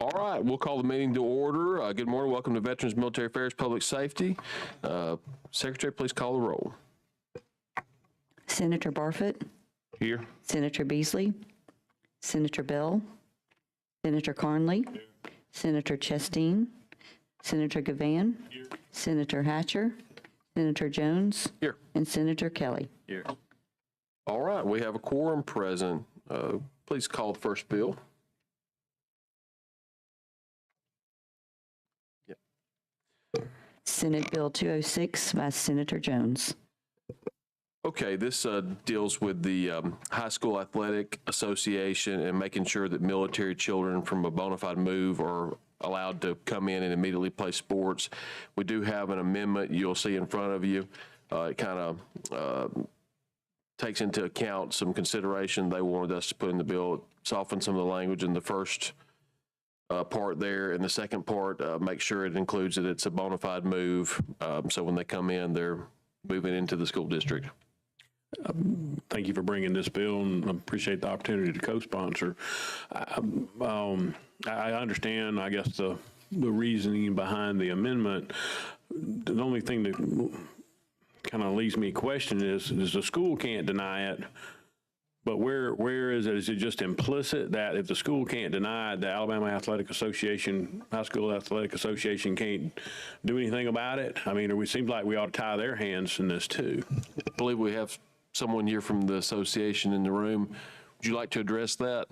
All right, we'll call the meeting to order. Good morning. Welcome to Veterans Military Affairs Public Safety. Secretary, please call the roll. Senator Barfoot, Here. Senator Beasley, Senator Bell, Senator Carnley, Senator Chasteen, Senator Gavan, Senator Hatcher, Senator Jones, Here. and Senator Kelly. Here. All right, we have a quorum present. Please call the first bill. Senate Bill 206 by Senator Jones. Okay, this deals with the High School Athletic Association and making sure that military children from a bona fide move are allowed to come in and immediately play sports. We do have an amendment you'll see in front of you. It kind of takes into account some consideration they wanted us to put in the bill, soften some of the language in the first part there. And the second part, make sure it includes that it's a bona fide move. So when they come in, they're moving into the school district. Thank you for bringing this bill, and I appreciate the opportunity to co-sponsor. I understand, I guess, the reasoning behind the amendment. The only thing that kind of leaves me question is the school can't deny it, but where is it? Is it just implicit that if the school can't deny it, the Alabama Athletic Association, High School Athletic Association can't do anything about it? I mean, it seems like we ought to tie their hands in this too. I believe we have someone here from the association in the room. Would you like to address that?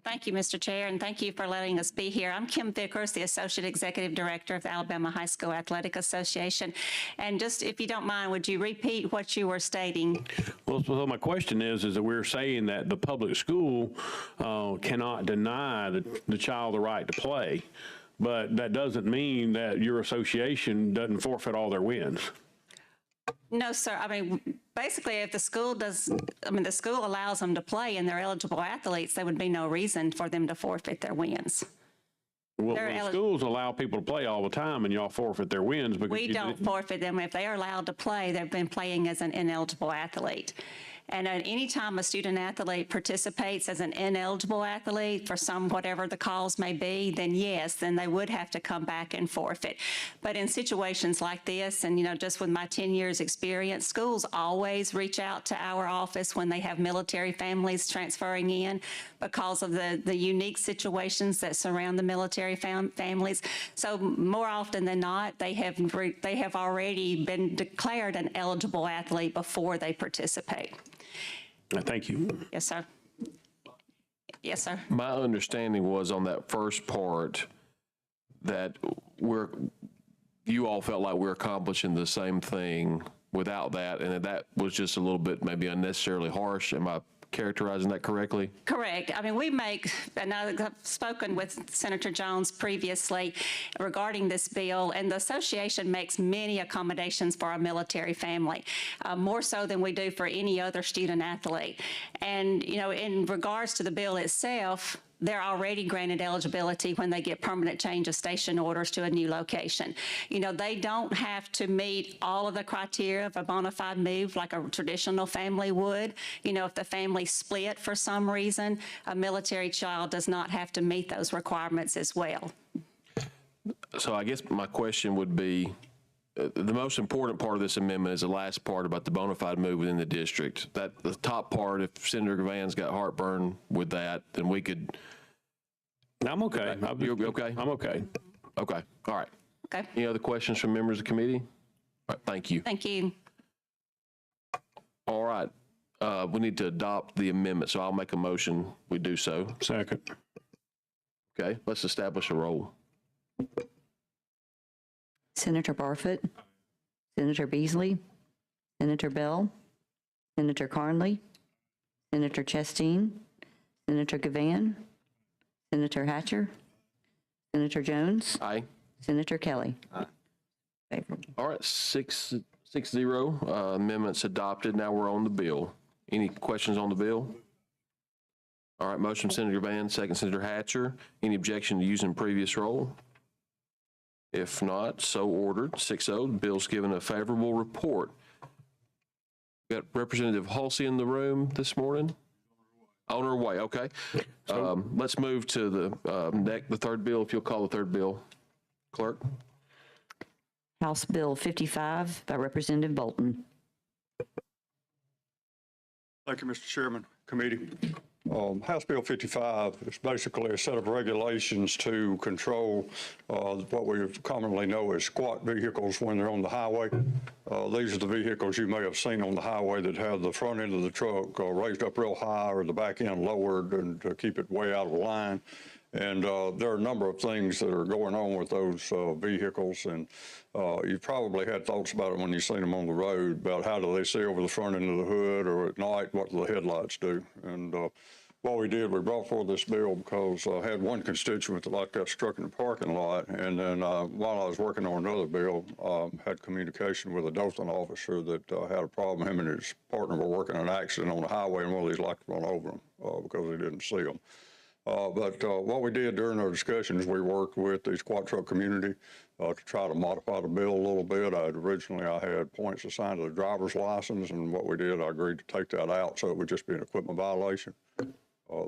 Thank you, Mr. Chair, and thank you for letting us be here. I'm Kim Vickers, the Associate Executive Director of the Alabama High School Athletic Association. And just, if you don't mind, would you repeat what you were stating? Well, so my question is that we're saying that the public school cannot deny the child the right to play, but that doesn't mean that your association doesn't forfeit all their wins. No, sir. I mean, basically, if the school the school allows them to play and they're eligible athletes, there would be no reason for them to forfeit their wins. Well, schools allow people to play all the time, and y'all forfeit their wins. Because we don't forfeit them. If they are allowed to play, they've been playing as an ineligible athlete. And at any time a student athlete participates as an ineligible athlete for whatever the cause may be, then yes, then they would have to come back and forfeit. But in situations like this, and just with my 10 years experience, schools always reach out to our office when they have military families transferring in because of the unique situations that surround the military families. So more often than not, they have already been declared an eligible athlete before they participate. Thank you. Yes, sir. Yes, sir. My understanding was on that first part that you all felt like we're accomplishing the same thing without that, and that was just a little bit maybe unnecessarily harsh. Am I characterizing that correctly? Correct. I mean, and I've spoken with Senator Jones previously regarding this bill, and the association makes many accommodations for our military family, more so than we do for any other student athlete. And, in regards to the bill itself, they're already granted eligibility when they get permanent change of station orders to a new location. They don't have to meet all of the criteria of a bona fide move like a traditional family would. If the family split for some reason, a military child does not have to meet those requirements as well. So I guess my question would be, the most important part of this amendment is the last part about the bona fide move within the district. That the top part, if Senator Gavan's got heartburn with that, then we could. I'm okay. You're okay? I'm okay. Okay. All right. Okay. Any other questions from members of the committee? All right, thank you. Thank you. All right. We need to adopt the amendment, so I'll make a motion. We do so. Second. Okay, let's establish a roll. Senator Barfoot, Senator Beasley, Senator Bell, Senator Carnley, Senator Chasteen, Senator Gavan, Senator Hatcher, Senator Jones, Aye. Senator Kelly. Favorable. All right, 6-0, amendments adopted. Now we're on the bill. Any questions on the bill? All right, motion Senator Van, second Senator Hatcher. Any objection to using previous roll? If not, so ordered. 6-0, the bill's given a favorable report. Got Representative Halsey in the room this morning? On her way, okay. Let's move to the third bill, if you'll call the third bill. Clerk? House Bill 55 by Representative Bolton. Thank you, Mr. Chairman, committee. House Bill 55 is basically a set of regulations to control what we commonly know as squat vehicles when they're on the highway. These are the vehicles you may have seen on the highway that have the front end of the truck raised up real high or the back end lowered and to keep it way out of line. And there are a number of things that are going on with those vehicles, and you probably had thoughts about it when you seen them on the road, about how do they see over the front end of the hood, or at night, what do the headlights do? And what we did, we brought forward this bill because I had one constituent that like got struck in the parking lot, and then while I was working on another bill, had communication with a Dothan officer that had a problem. Him and his partner were working an accident on the highway, and one of these like to run over them because they didn't see them. But what we did during our discussions, we worked with the squat truck community to try to modify the bill a little bit. Originally I had points assigned to the driver's license, and what we did, I agreed to take that out so it would just be an equipment violation.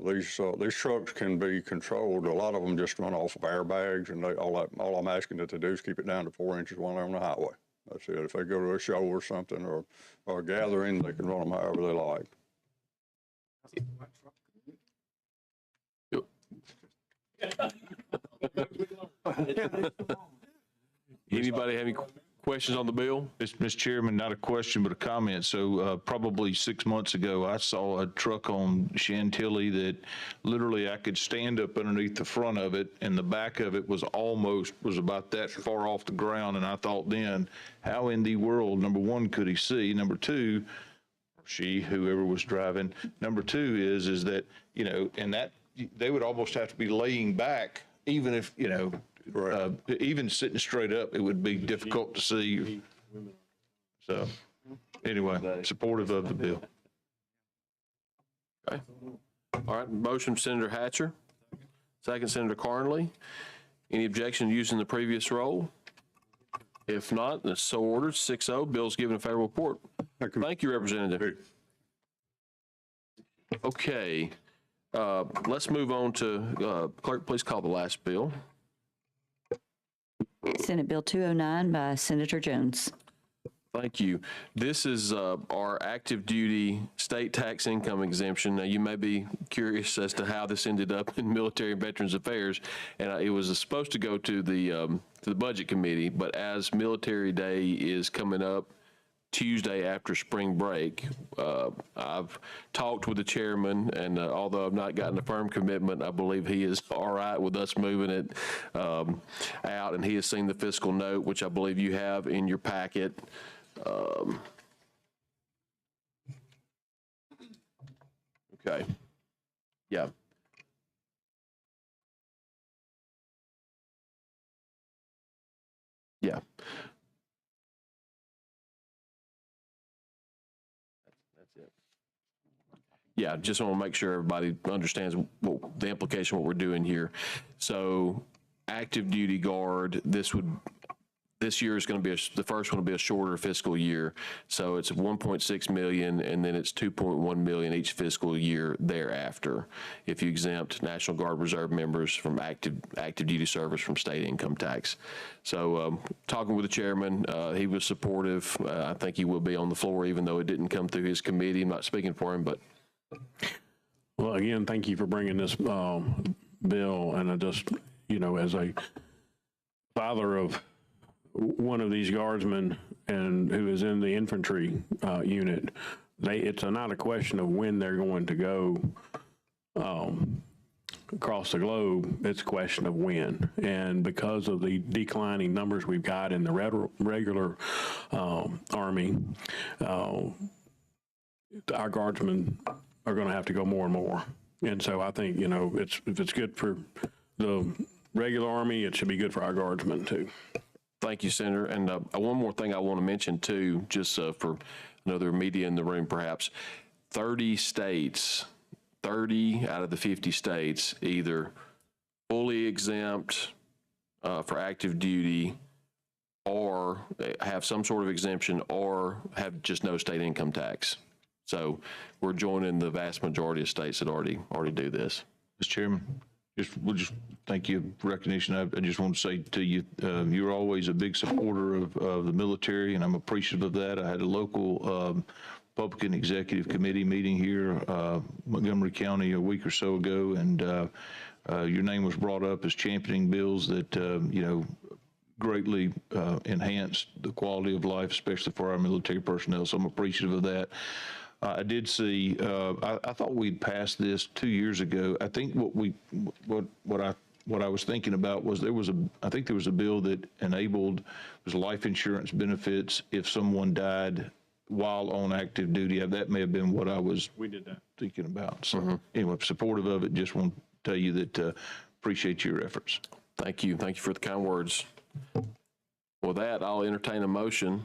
These trucks can be controlled. A lot of them just run off of airbags, and all I'm asking that they do is keep it down to 4 inches while they're on the highway. That's it. If they go to a show or something or a gathering, they can run them however they like. Anybody have any questions on the bill? Mr. Chairman, not a question, but a comment. So probably 6 months ago, I saw a truck on Chantilly that literally I could stand up underneath the front of it, and the back of it was about that far off the ground. And I thought then, how in the world, number one, could he see? Number two, she, whoever was driving. Number two is that, and that they would almost have to be laying back, even if, even sitting straight up, it would be difficult to see. So anyway, supportive of the bill. Okay. All right, motion Senator Hatcher, second Senator Carnley. Any objection to using the previous roll? If not, that's so ordered. 6-0, bill's given a favorable report. Thank you, Representative. Okay, let's move on to, clerk, please call the last bill. Senate Bill 209 by Senator Jones. Thank you. This is our active duty state tax income exemption. Now, you may be curious as to how this ended up in Military and Veterans Affairs, and it was supposed to go to the Budget Committee, but as Military Day is coming up Tuesday after spring break, I've talked with the chairman, and although I've not gotten a firm commitment, I believe he is all right with us moving it out, and he has seen the fiscal note, which I believe you have in your packet. Okay. Yeah. Yeah. That's it. Yeah, just want to make sure everybody understands what the implication, what we're doing here. So active duty guard, this year is going to be the first one will be a shorter fiscal year. So it's 1.6 million, and then it's 2.1 million each fiscal year thereafter, if you exempt National Guard Reserve members from active duty service from state income tax. So talking with the chairman, he was supportive. I think he will be on the floor, even though it didn't come through his committee. I'm not speaking for him, but. Well, again, thank you for bringing this bill. And I just, as a father of one of these guardsmen and who is in the infantry unit, it's not a question of when they're going to go across the globe, it's a question of when. And because of the declining numbers we've got in the regular Army, our guardsmen are going to have to go more and more. And so I think, you know, if it's good for the regular Army, it should be good for our guardsmen too. Thank you, Senator. And one more thing I want to mention too, just for another media in the room perhaps, 30 states, 30 out of the 50 states either fully exempt for active duty or have some sort of exemption or have just no state income tax. So we're joining the vast majority of states that already do this. Mr. Chairman, we'll just thank you for recognition. I just want to say to you, you're always a big supporter of the military, and I'm appreciative of that. I had a local Republican Executive Committee meeting here, Montgomery County, a week or so ago, and your name was brought up as championing bills that, you know, greatly enhanced the quality of life, especially for our military personnel. So I'm appreciative of that. I did see, I thought we'd passed this 2 years ago. I think what I was thinking about was I think there was a bill that enabled, was life insurance benefits if someone died while on active duty. That may have been what I was thinking about. So anyway, supportive of it. Just want to tell you that appreciate your efforts. Thank you. Thank you for the kind words. With that, I'll entertain a motion.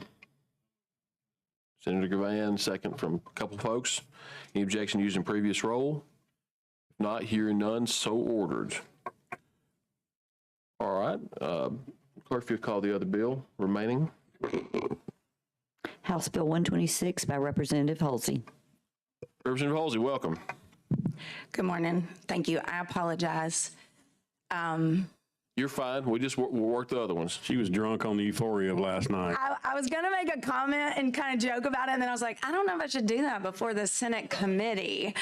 Senator Gavan, second from a couple folks. Any objection using previous roll? If not, hearing none, so ordered. All right. Clerk, if you call the other bill remaining. House Bill 126 by Representative Halsey. Representative Halsey, welcome. Good morning. Thank you. I apologize. You're fine. We'll work the other ones. She was drunk on the euphoria of last night. I was going to make a comment and kind of joke about it, and then I was like, I don't know if I should do that before the Senate committee.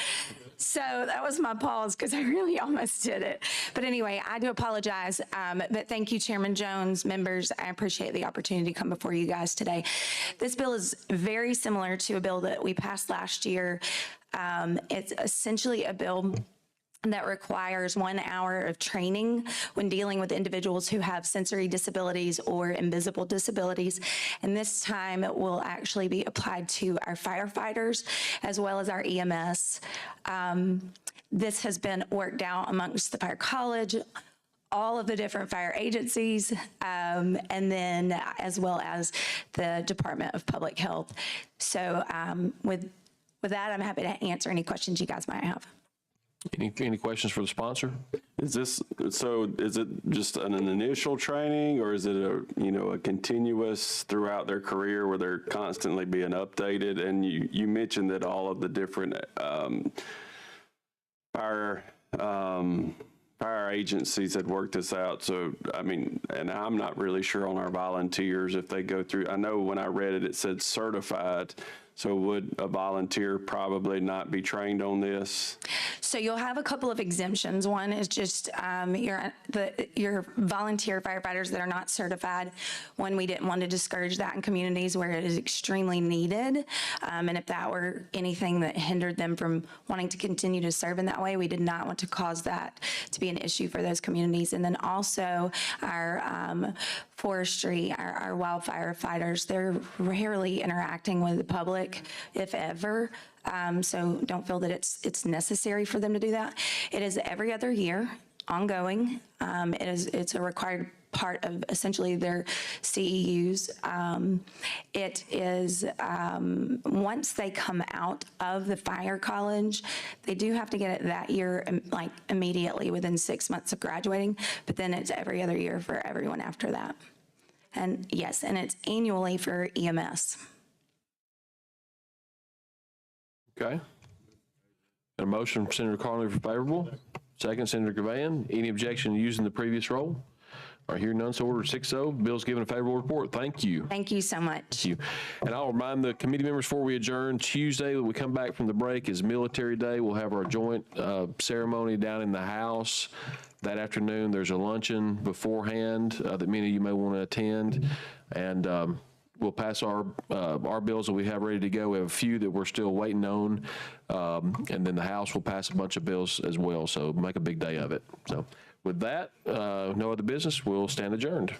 So that was my pause because I really almost did it. But anyway, I do apologize. But thank you, Chairman Jones, members. I appreciate the opportunity to come before you guys today. This bill is very similar to a bill that we passed last year. It's essentially a bill that requires 1 hour of training when dealing with individuals who have sensory disabilities or invisible disabilities. And this time it will actually be applied to our firefighters as well as our EMS. This has been worked out amongst the Fire College, all of the different fire agencies, and then as well as the Department of Public Health. So with that, I'm happy to answer any questions you guys might have. Any questions for the sponsor? Is it just an initial training, or is it a continuous throughout their career where they're constantly being updated? And you mentioned that all of the different fire agencies had worked this out. So, I mean, and I'm not really sure on our volunteers if they go through. I know when I read it, it said certified. So would a volunteer probably not be trained on this? So you'll have a couple of exemptions. One is just your volunteer firefighters that are not certified. One, we didn't want to discourage that in communities where it is extremely needed. And if that were anything that hindered them from wanting to continue to serve in that way, we did not want to cause that to be an issue for those communities. And then also our forestry, our wildfire fighters, they're rarely interacting with the public, if ever. So don't feel that it's necessary for them to do that. It is every other year, ongoing. It's a required part of essentially their CEUs. It is, once they come out of the fire college, they do have to get it that year, like immediately within 6 months of graduating, but then it's every other year for everyone after that. And yes, and it's annually for EMS. Okay. A motion from Senator Carnley for favorable. Second, Senator Gavan. Any objection to using the previous roll? All right, hearing none, so ordered 6-0. Bill's given a favorable report. Thank you. Thank you so much. Thank you. And I'll remind the committee members before we adjourn, Tuesday when we come back from the break is Military Day. We'll have our joint ceremony down in the house. That afternoon, there's a luncheon beforehand that many of you may want to attend. And we'll pass our bills that we have ready to go. We have a few that we're still waiting on. And then the House will pass a bunch of bills as well. So make a big day of it. So with that, no other business, we'll stand adjourned.